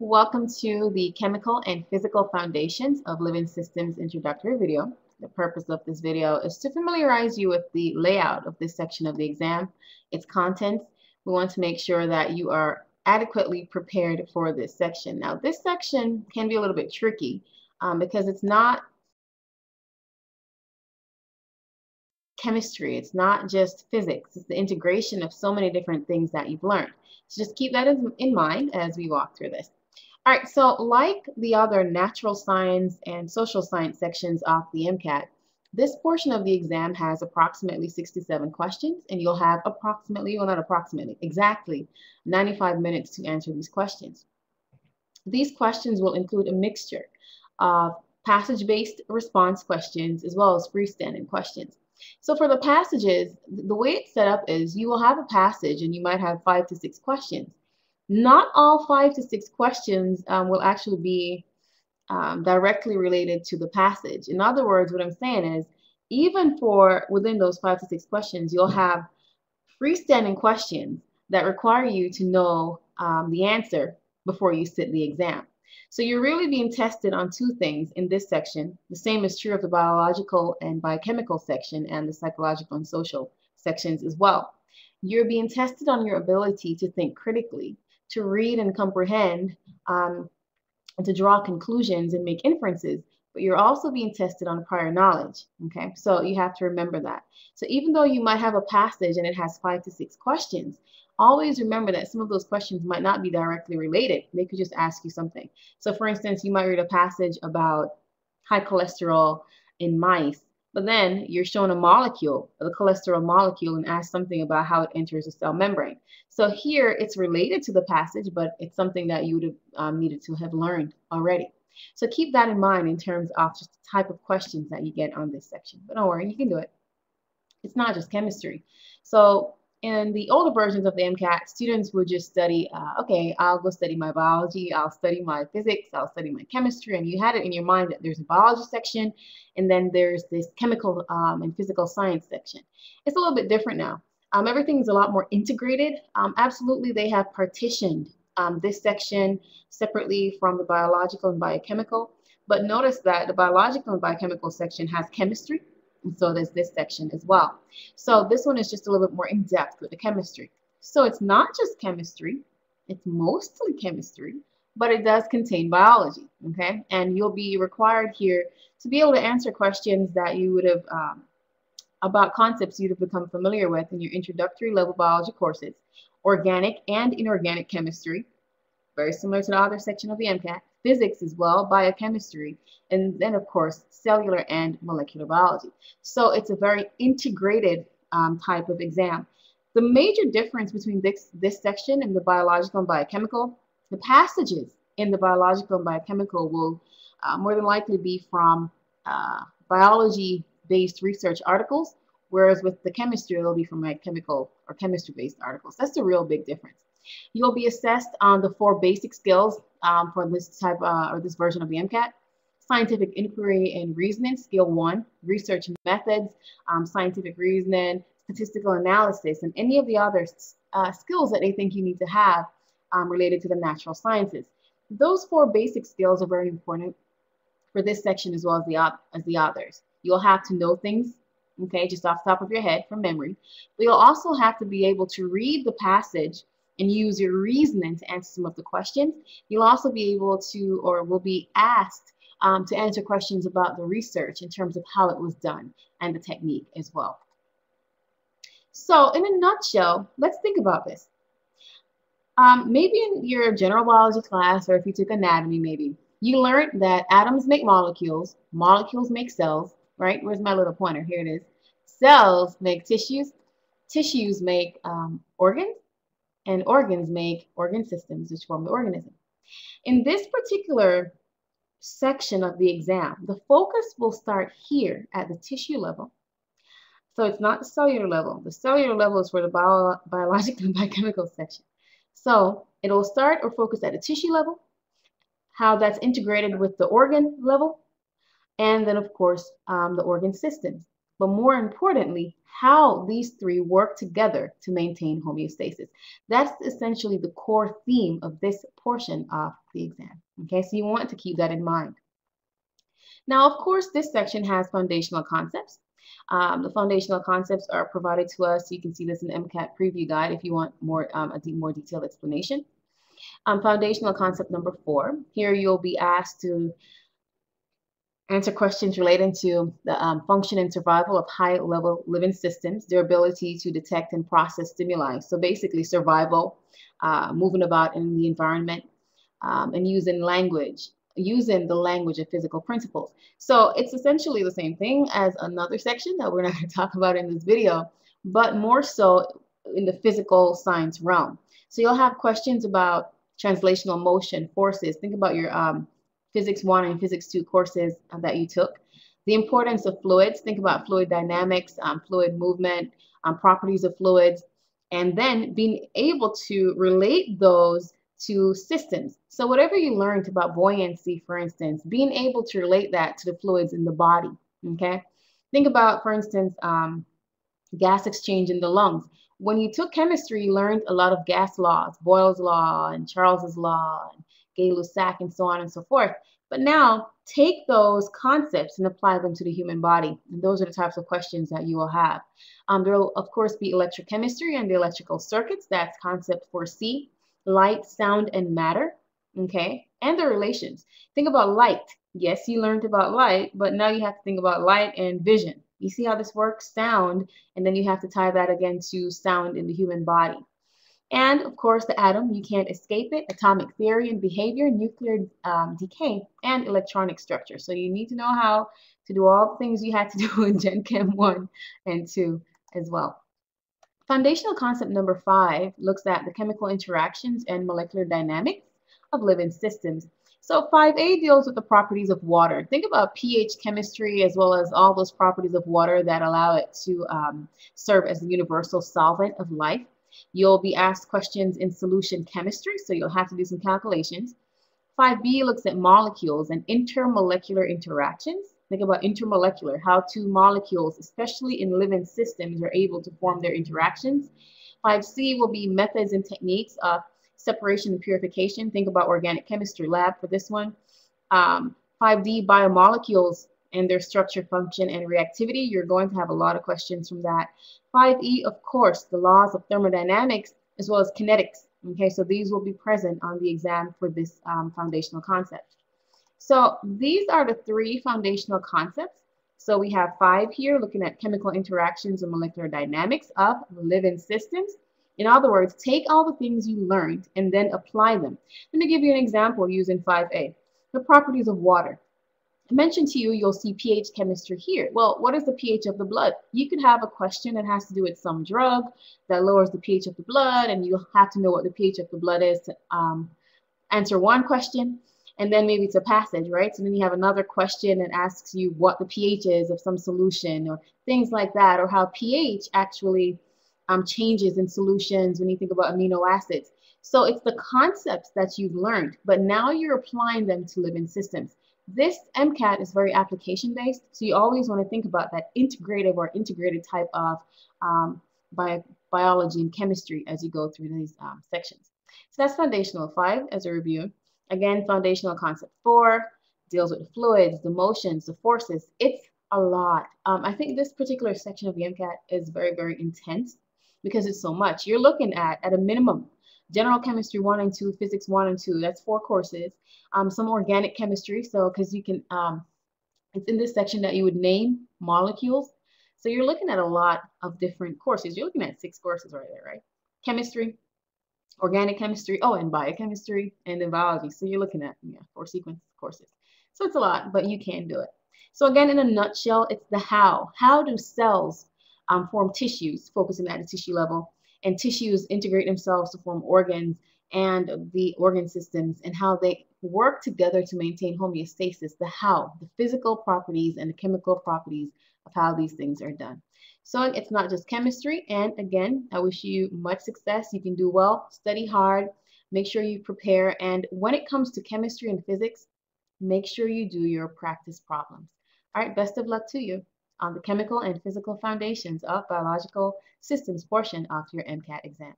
Welcome to the Chemical and Physical Foundations of Living Systems introductory video. The purpose of this video is to familiarize you with the layout of this section of the exam, its contents. We want to make sure that you are adequately prepared for this section. Now, this section can be a little bit tricky because it's not chemistry, it's not just physics, it's the integration of so many different things that you've learned. So just keep that in mind as we walk through this. All right, so like the other natural science and social science sections of the MCAT, this portion of the exam has approximately 67 questions, and you'll have approximately, well, not approximately, exactly 95 minutes to answer these questions. These questions will include a mixture of passage-based response questions as well as freestanding questions. So for the passages, the way it's set up is you will have a passage and you might have 5 to 6 questions. Not all 5 to 6 questions will actually be directly related to the passage. In other words, what I'm saying is, even for within those 5 to 6 questions, you'll have freestanding questions that require you to know the answer before you sit the exam. So you're really being tested on two things in this section. The same is true of the biological and biochemical section and the psychological and social sections as well. You're being tested on your ability to think critically, to read and comprehend, and to draw conclusions and make inferences, but you're also being tested on prior knowledge, okay? So you have to remember that. So even though you might have a passage and it has 5 to 6 questions, always remember that some of those questions might not be directly related. They could just ask you something. So for instance, you might read a passage about high cholesterol in mice, but then you're shown a molecule, the cholesterol molecule, and asked something about how it enters the cell membrane. So here it's related to the passage, but it's something that you would have needed to have learned already. So keep that in mind in terms of just the type of questions that you get on this section. But don't worry, you can do it. It's not just chemistry. So in the older versions of the MCAT, students would just study, okay, I'll go study my biology, I'll study my physics, I'll study my chemistry, and you had it in your mind that there's a biology section, and then there's this chemical and physical science section. It's a little bit different now. Everything's a lot more integrated. Absolutely, they have partitioned this section separately from the biological and biochemical, but notice that the biological and biochemical section has chemistry, and so there's this section as well. So this one is just a little bit more in depth with the chemistry. So it's not just chemistry, it's mostly chemistry, but it does contain biology, okay? And you'll be required here to be able to answer questions that you would have, about concepts you'd have become familiar with in your introductory level biology courses, organic and inorganic chemistry, very similar to the other section of the MCAT, physics as well, biochemistry, and then of course cellular and molecular biology. So it's a very integrated type of exam. The major difference between this section and the biological and biochemical, the passages in the biological and biochemical will more than likely be from biology-based research articles, whereas with the chemistry, it'll be from like chemical or chemistry-based articles. That's the real big difference. You'll be assessed on the 4 basic skills for this type or this version of the MCAT. Scientific inquiry and reasoning, skill 1, research methods, scientific reasoning, statistical analysis, and any of the other skills that they think you need to have related to the natural sciences. Those 4 basic skills are very important for this section as well as the others. You'll have to know things, okay, just off the top of your head from memory, but you'll also have to be able to read the passage and use your reasoning to answer some of the questions. You'll also be able to, or will be asked to answer questions about the research in terms of how it was done and the technique as well. So in a nutshell, let's think about this. Maybe in your general biology class, or if you took anatomy maybe, you learned that atoms make molecules, molecules make cells, right? Where's my little pointer? Here it is. Cells make tissues, tissues make organs, and organs make organ systems, which form the organism. In this particular section of the exam, the focus will start here at the tissue level. So it's not the cellular level. The cellular level is for the biological and biochemical section. So it'll start or focus at the tissue level, how that's integrated with the organ level, and then of course the organ systems, but more importantly, how these three work together to maintain homeostasis. That's essentially the core theme of this portion of the exam. Okay, so you want to keep that in mind. Now, of course, this section has foundational concepts. The foundational concepts are provided to us. You can see this in the MCAT preview guide if you want more more detailed explanation. Foundational concept number 4. Here you'll be asked to answer questions relating to the function and survival of high-level living systems, their ability to detect and process stimuli. So basically survival, moving about in the environment, and using the language of physical principles. So it's essentially the same thing as another section that we're not going to talk about in this video, but more so in the physical science realm. So you'll have questions about translational motion, forces. Think about your Physics 1 and Physics 2 courses that you took. The importance of fluids. Think about fluid dynamics, fluid movement, properties of fluids, and then being able to relate those to systems. So whatever you learned about buoyancy, for instance, being able to relate that to the fluids in the body, okay? Think about, for instance, gas exchange in the lungs. When you took chemistry, you learned a lot of gas laws, Boyle's law and Charles's law, and Gay-Lussac, and so on and so forth. But now take those concepts and apply them to the human body. And those are the types of questions that you will have. There will, of course, be electrochemistry and the electrical circuits. That's concept 4C. Light, sound, and matter, okay, and the relations. Think about light. Yes, you learned about light, but now you have to think about light and vision. You see how this works? Sound, and then you have to tie that again to sound in the human body. And of course, the atom, you can't escape it, atomic theory and behavior, nuclear decay, and electronic structure. So you need to know how to do all the things you had to do in Gen Chem 1 and 2 as well. Foundational concept number 5 looks at the chemical interactions and molecular dynamics of living systems. So 5A deals with the properties of water. Think about pH chemistry as well as all those properties of water that allow it to serve as the universal solvent of life. You'll be asked questions in solution chemistry, so you'll have to do some calculations. 5B looks at molecules and intermolecular interactions. Think about intermolecular, how two molecules, especially in living systems, are able to form their interactions. 5C will be methods and techniques of separation and purification. Think about organic chemistry lab for this one. 5D, biomolecules and their structure, function, and reactivity. You're going to have a lot of questions from that. 5E, of course, the laws of thermodynamics as well as kinetics. Okay, so these will be present on the exam for this foundational concept. So these are the 3 foundational concepts. So we have 5 here looking at chemical interactions and molecular dynamics of living systems. In other words, take all the things you learned and then apply them. Let me give you an example using 5A. The properties of water. I mentioned to you, you'll see pH chemistry here. Well, what is the pH of the blood? You could have a question that has to do with some drug that lowers the pH of the blood, and you'll have to know what the pH of the blood is to answer one question. And then maybe it's a passage, right? So then you have another question that asks you what the pH is of some solution or things like that, or how pH actually changes in solutions when you think about amino acids. So it's the concepts that you've learned, but now you're applying them to living systems. This MCAT is very application-based, so you always want to think about that integrative or integrated type of biology and chemistry as you go through these sections. So that's foundational 5 as a review. Again, foundational concept 4 deals with the fluids, the motions, the forces. It's a lot. I think this particular section of the MCAT is very, very intense because it's so much. You're looking at a minimum, general chemistry 1 and 2, physics 1 and 2, that's 4 courses. Some organic chemistry, so because you can, it's in this section that you would name molecules. So you're looking at a lot of different courses. You're looking at 6 courses right there, right? Chemistry, organic chemistry, oh, and biochemistry, and then biology. So you're looking at 4 sequence courses. So it's a lot, but you can do it. So again, in a nutshell, it's the how. How do cells form tissues, focusing at a tissue level, and tissues integrate themselves to form organs and the organ systems, and how they work together to maintain homeostasis, the how, the physical properties and the chemical properties of how these things are done. So it's not just chemistry. And again, I wish you much success. You can do well, study hard, make sure you prepare. And when it comes to chemistry and physics, make sure you do your practice problems. All right, best of luck to you. on the chemical and physical foundations of biological systems portion of your MCAT exam.